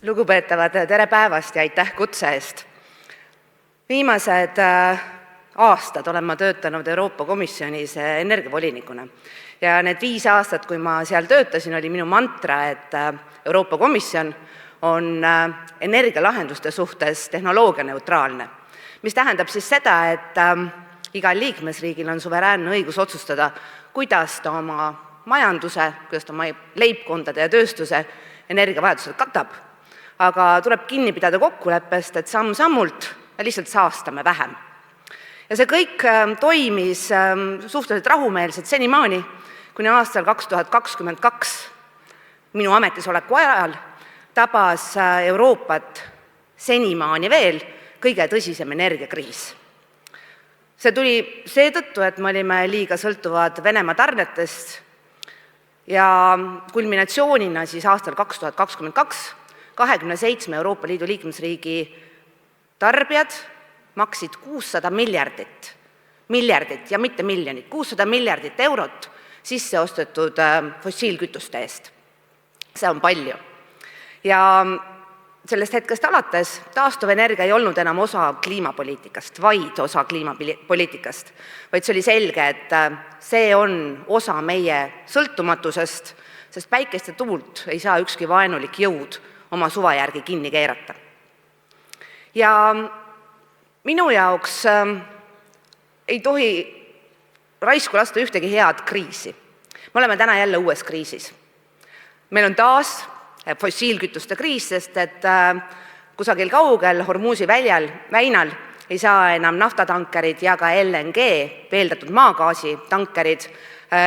Lugupeetavad, tere päevast ja aitäh kutse eest! Viimased aastad olen ma töötanud Euroopa Komisjonis energiavolinikuna. Ja need 5 aastat, kui ma seal töötasin, oli minu mantra, et Euroopa Komisjon on energialahenduste suhtes tehnoloogianeutraalne. Mis tähendab siis seda, et igal liikmesriigil on suveräänne õigus otsustada, kuidas ta oma majanduse, kuidas ta oma leibkondade ja tööstuse energiavajadused katab. Aga tuleb kinni pidada kokkuleppest, et samm-sammult me lihtsalt saastame vähem. Ja see kõik toimis suhteliselt rahumeelselt senimaani, kuni aastal 2022 minu ametisoleku ajal tabas Euroopat senimaani veel kõige tõsisem energiakriis. See tuli seetõttu, et me olime liiga sõltuvad Venemaa tarnetest ja kulminatsioonina siis aastal 2022 27 Euroopa Liidu liikmesriigi tarbijad maksid 600 miljardit ja mitte miljonit, 600 miljardit eurot sisseostetud fossiilkütuste eest. See on palju. Ja sellest hetkest alates taastuvenergia ei olnud enam osa kliimapoliitikast, vaid osa kliimapoliitikast, vaid see oli selge, et see on osa meie sõltumatusest, sest päikest ja tuult ei saa ükski vaenulik jõud oma suva järgi kinni keerata. Ja minu jaoks ei tohi raisku lasta ühtegi head kriisi. Me oleme täna jälle uues kriisis. Meil on taas fossiilkütuste kriis, sest et kusagil kaugel Hormuzi väinal ei saa enam naftatankerid ja ka LNG, veeldatud maagaasi tankerid,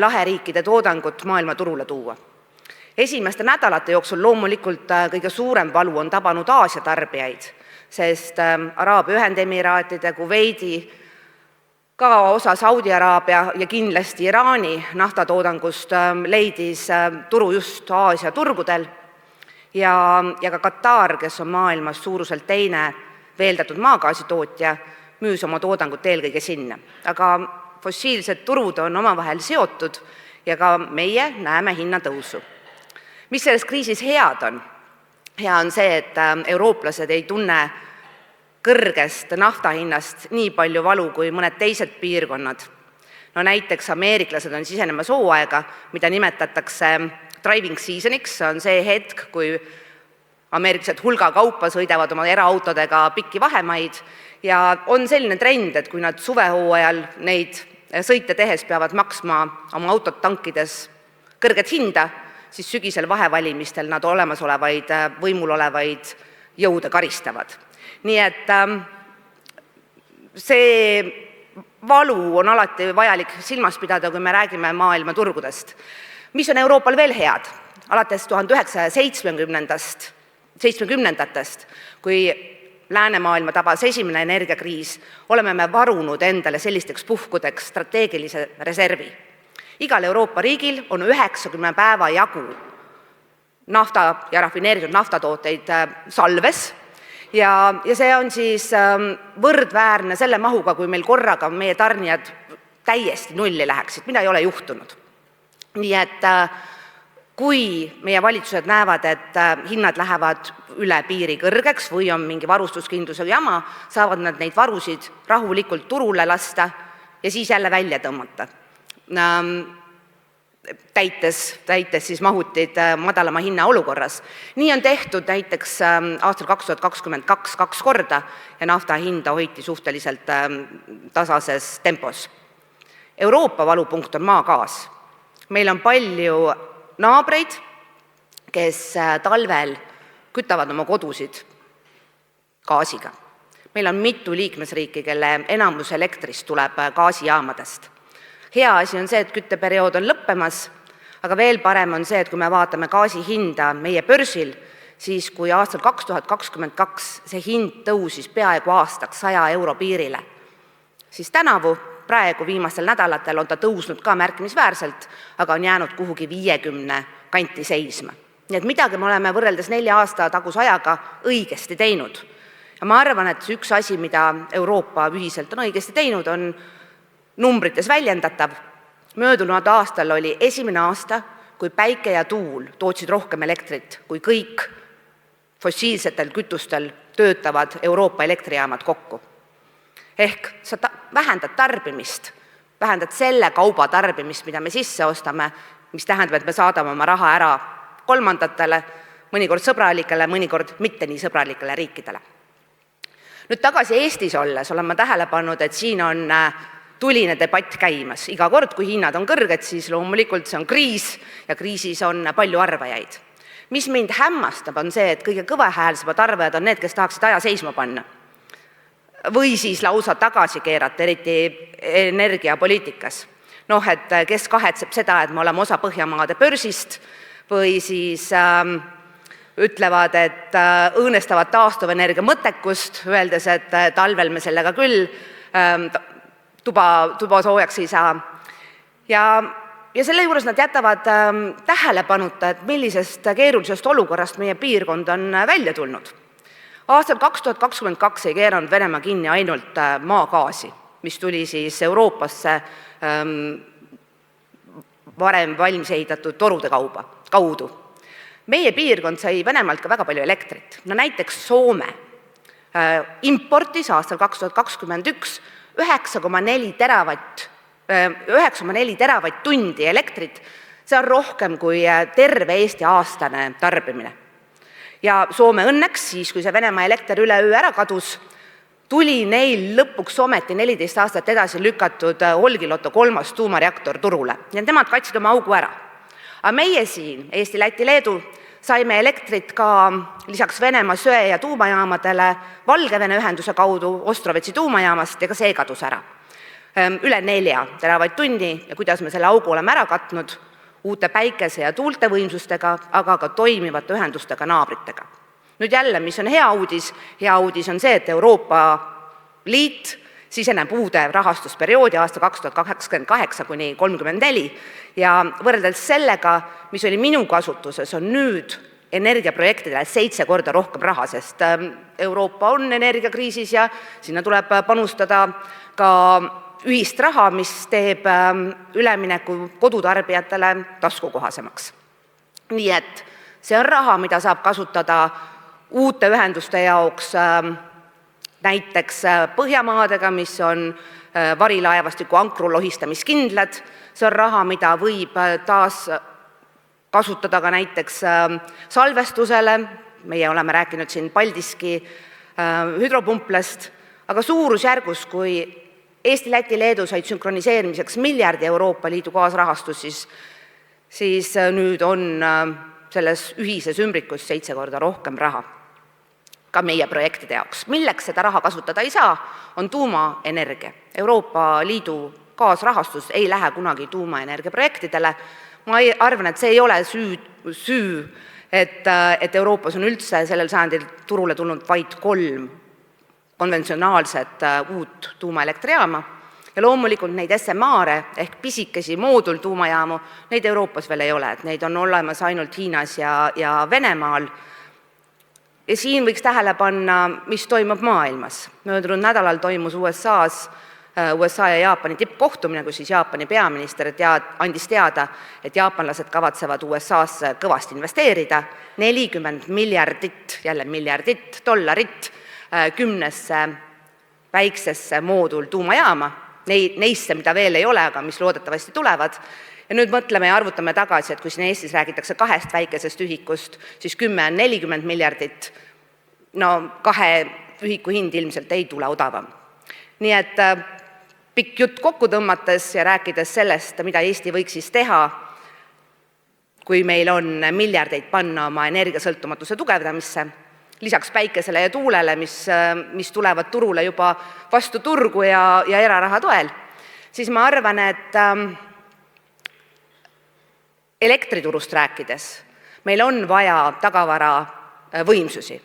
laheriikide toodangut maailma turule tuua. Esimeste nädalate jooksul loomulikult kõige suurem valu on tabanud Aasia tarbijaid, sest Araabia Ühendemiraatide, Kuveidi, ka osa Saudi Araabia ja kindlasti Iraani naftatoodangust leidis turu just Aasia turgudel ja ka Katar, kes on maailmas suuruselt teine veeldatud maagaasitootja, müüs oma toodangut eelkõige sinna. Aga fossiilsed turud on omavahel seotud ja ka meie näeme hinnatõusu. Mis selles kriisis head on? Hea on see, et eurooplased ei tunne kõrgest naftahinnast nii palju valu kui mõned teised piirkonnad. No näiteks ameeriklased on sisenemas hooaega, mida nimetatakse driving seasoniks, see on see hetk, kui ameeriklased hulga kaupa sõidavad oma eraautodega pikki vahemaid ja on selline trend, et kui nad suvehooajal neid sõite tehes peavad maksma oma autot tankides kõrget hinda, siis sügisel vahevalimistel nad olemasolevaid võimul olevaid jõude karistavad. Nii et see valu on alati vajalik silmas pidada, kui me räägime maailma turgudest. Mis on Euroopal veel head? Alates 1970-ndatest, kui läänemaailma tabas esimene energiakriis, oleme me varunud endale sellisteks puhkudeks strateegilise reservi. Igal Euroopa riigil on 90 päeva jagu nafta ja rafineeritud naftatooteid salves ja see on siis võrdväärne selle mahuga, kui meil korraga meie tarnijad täiesti nulli läheksid, mida ei ole juhtunud. Nii et kui meie valitsused näevad, et hinnad lähevad üle piiri kõrgeks või on mingi varustuskindlusega jama, saavad nad neid varusid rahulikult turule lasta ja siis jälle välja tõmmata. Täites siis mahutid madalama hinna olukorras. Nii on tehtud näiteks aastal 2022 2 korda ja nafta hinda hoiti suhteliselt tasases tempos. Euroopa valupunkt on maagaas. Meil on palju naabreid, kes talvel kütavad oma kodusid gaasiga. Meil on mitu liikmesriiki, kelle enamus elektrist tuleb gaasijaamadest. Hea asi on see, et kütteperiood on lõppemas, aga veel parem on see, et kui me vaatame gaasi hinda meie börsil, siis kui aastal 2022 see hind tõusis peaaegu aastaks 100 euro piirile, siis tänavu, praegu viimastel nädalatel on ta tõusnud ka märkimisväärselt, aga on jäänud kuhugi 50 kanti seisma. Nii et midagi me oleme võrreldes 4 aasta taguse ajaga õigesti teinud. Ja ma arvan, et üks asi, mida Euroopa ühiselt on õigesti teinud, on numbrites väljendatav. Möödunud aastal oli esimene aasta, kui päike ja tuul tootsid rohkem elektrit kui kõik fossiilsetel kütustel töötavad Euroopa elektrijaamad kokku. Ehk sa vähendad tarbimist, vähendad selle kauba tarbimist, mida me sisse ostame, mis tähendab, et me saadame oma raha ära kolmandatele, mõnikord sõbralikele, mõnikord mitte nii sõbralikele riikidele. Nüüd tagasi Eestis olles olen ma tähele pannud, et siin on tuline debatt käimas. Iga kord, kui hinnad on kõrged, siis loomulikult see on kriis ja kriisis on palju arvajaid. Mis mind hämmastab, on see, et kõige kõvahäälsemad arvajad on need, kes tahaksid aja seisma panna. Või siis lausa tagasi keerata, eriti energiapoliitikas. Et kes kahetseb seda, et me oleme osa Põhjamaade börsist, või siis ütlevad, et õõnestavad taastuvenergia mõttekust, öeldes, et talvel me sellega küll tuba soojaks ei saa. Ja selle juures nad jätavad tähelepanuta, et millisest keerulisest olukorrast meie piirkond on välja tulnud. Aastal 2022 ei keeranud Venemaa kinni ainult maagaasi, mis tuli siis Euroopasse varem valmis ehitatud torude kaudu. Meie piirkond sai Venemaalt ka väga palju elektrit. Näiteks Soome importis aastal 2021 9,4 teravatt-tundi elektrit. See on rohkem kui terve Eesti aastane tarbimine. Ja Soome õnneks, siis kui see Venemaa elekter üleöö ära kadus, tuli neil lõpuks ometi 14 aastat edasi lükatud Olkiluoto 3. tuumareaktor turule. Ja nemad katsid oma augu ära. Aga meie siin, Eesti, Läti, Leedu, saime elektrit ka lisaks Venemaa söe- ja tuumajaamadele Valgevene ühenduse kaudu Ostrovetsi tuumajaamast ja ka see kadus ära. Üle 4 teravatt-tundi ja kuidas me selle augu oleme ära katnud uute päikese- ja tuulte võimsustega, aga ka toimivate ühendustega naabritega. Nüüd jälle, mis on hea uudis? Hea uudis on see, et Euroopa Liit siseneb uude rahastusperioodi aasta 2028–2034 ja võrreldes sellega, mis oli minu kasutuses, on nüüd energiaprojektidele 7 korda rohkem raha, sest Euroopa on energiakriisis ja sinna tuleb panustada ka ühist raha, mis teeb ülemineku kodutarbijatele taskukohasemaks. Nii et see on raha, mida saab kasutada uute ühenduste jaoks, näiteks Põhjamaadega, mis on varilaevastiku ankru lohistamiskindlad. See on raha, mida võib taas kasutada ka näiteks salvestusele. Meie oleme rääkinud siin Paldiski hüdropumplast, aga suurusjärgus, kui Eesti, Läti, Leedu said sünkroniseerimiseks miljardi Euroopa Liidu kaasrahastus, siis nüüd on selles ühises ümbrikus 7 korda rohkem raha ka meie projektide jaoks. Milleks seda raha kasutada ei saa, on tuumaenergia. Euroopa Liidu kaasrahastus ei lähe kunagi tuumaenergia projektidele. Ma arvan, et see ei ole süü, et Euroopas on üldse sellel sajandil turule tulnud vaid 3 konventsionaalset uut tuumaelektrijaama ja loomulikult neid SMR-e ehk pisikesi moodultuumajaamu, neid Euroopas veel ei ole, et neid on olemas ainult Hiinas ja Venemaal. Ja siin võiks tähele panna, mis toimub maailmas. Möödunud nädalal toimus USA ja Jaapani tippkohtumine, kus siis Jaapani peaminister andis teada, et jaapanlased kavatsevad USA-sse kõvasti investeerida 40 miljardit, jälle miljardit dollarit 10 väiksesse moodultuumajaama, neisse, mida veel ei ole, aga mis loodetavasti tulevad. Ja nüüd mõtleme ja arvutame tagasi, et kui siin Eestis räägitakse 2 väikesest ühikust, siis 10 on 40 miljardit, 2 ühiku hind ilmselt ei tule odavam. Nii et pikk jutt kokku tõmmates ja rääkides sellest, mida Eesti võiks siis teha, kui meil on miljardeid panna oma energiasõltumatuse tugevdamisse, lisaks päikesele ja tuulele, mis tulevad turule juba vastu turgu ja eraraha toel, siis ma arvan, et elektriturust rääkides meil on vaja tagavara võimsusi.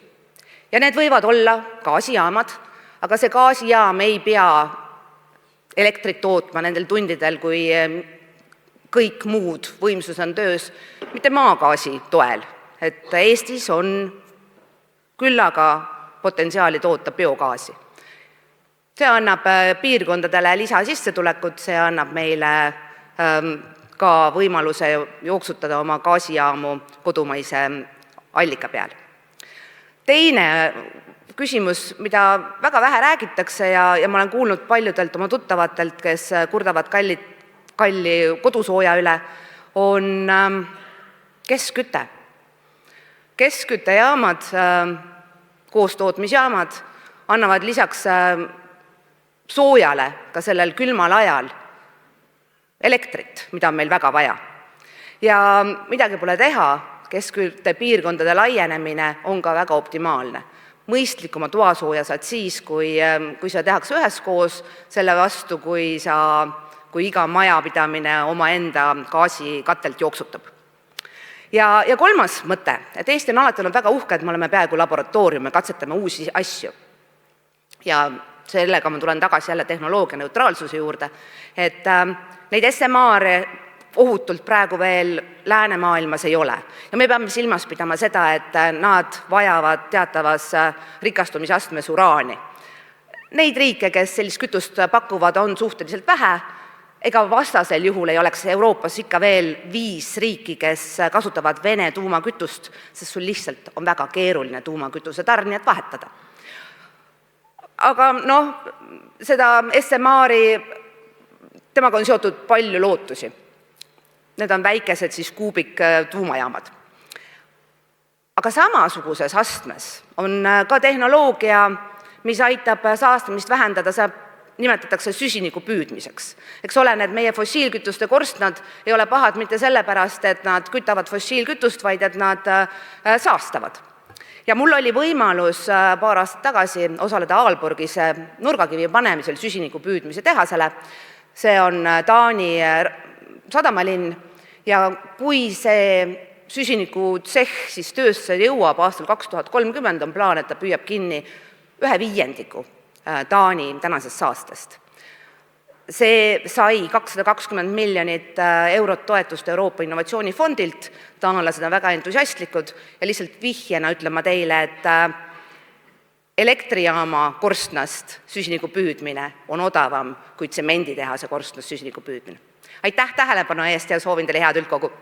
Ja need võivad olla gaasijaamad, aga see gaasijaam ei pea elektrit tootma nendel tundidel, kui kõik muud võimsus on töös, mitte maagaasi toel. Et Eestis on küllaga potentsiaali toota biogaasi. See annab piirkondadele lisasissetulekut, see annab meile ka võimaluse jooksutada oma gaasijaamu kodumaise allika peal. Teine küsimus, mida väga vähe räägitakse ja ma olen kuulnud paljudelt oma tuttavatelt, kes kurdavad kalli kodusooja üle, on keskküte. Keskküttejaamad, koostootmisjaamad annavad lisaks soojale ka sellel külmal ajal elektrit, mida on meil väga vaja. Ja midagi pole teha, keskküttepiirkondade laienemine on ka väga optimaalne. Mõistlikuma toasooja saad siis, kui seda tehakse üheskoos, selle vastu, kui iga majapidamine omaenda gaasikatelt jooksutab. Ja kolmas mõte, et Eesti on alati olnud väga uhke, et me oleme peaaegu laboratoorium, me katsetame uusi asju. Ja sellega ma tulen tagasi jälle tehnoloogia neutraalsuse juurde, et neid SMR-e ohutult praegu veel läänemaailmas ei ole. Ja me peame silmas pidama seda, et nad vajavad teatavas rikastumisastmes uraani. Neid riike, kes sellist kütust pakuvad, on suhteliselt vähe, ega vastasel juhul ei oleks Euroopas ikka veel 5 riiki, kes kasutavad Vene tuumakütust, sest sul lihtsalt on väga keeruline tuumakütuse tarnijat vahetada. Aga seda SMR-i, temaga on seotud palju lootusi. Need on väikesed kuubiktuumajaamad. Aga samasuguses astmes on ka tehnoloogia, mis aitab saastamist vähendada, nimetatakse süsiniku püüdmiseks. Eks ole, need meie fossiilkütuste korstnad ei ole pahad mitte sellepärast, et nad kütavad fossiilkütust, vaid et nad saastavad. Ja mul oli võimalus paar aastat tagasi osaleda Aalborgis nurgakivi panemisel süsiniku püüdmise tehasele. See on Taani sadamalinn ja kui see süsinikutsehh siis töösse jõuab aastal 2030, on plaan, et ta püüab kinni 1/5 Taani tänasest saastest. See sai 220 miljonit eurot toetust Euroopa Innovatsioonifondilt, taanlased on väga entusiastlikud ja lihtsalt vihjena ütlen ma teile, et elektrijaama korstnast süsiniku püüdmine on odavam kui tsemenditehase korstnast süsiniku püüdmine. Aitäh tähelepanu eest ja soovin teile head üldkogu!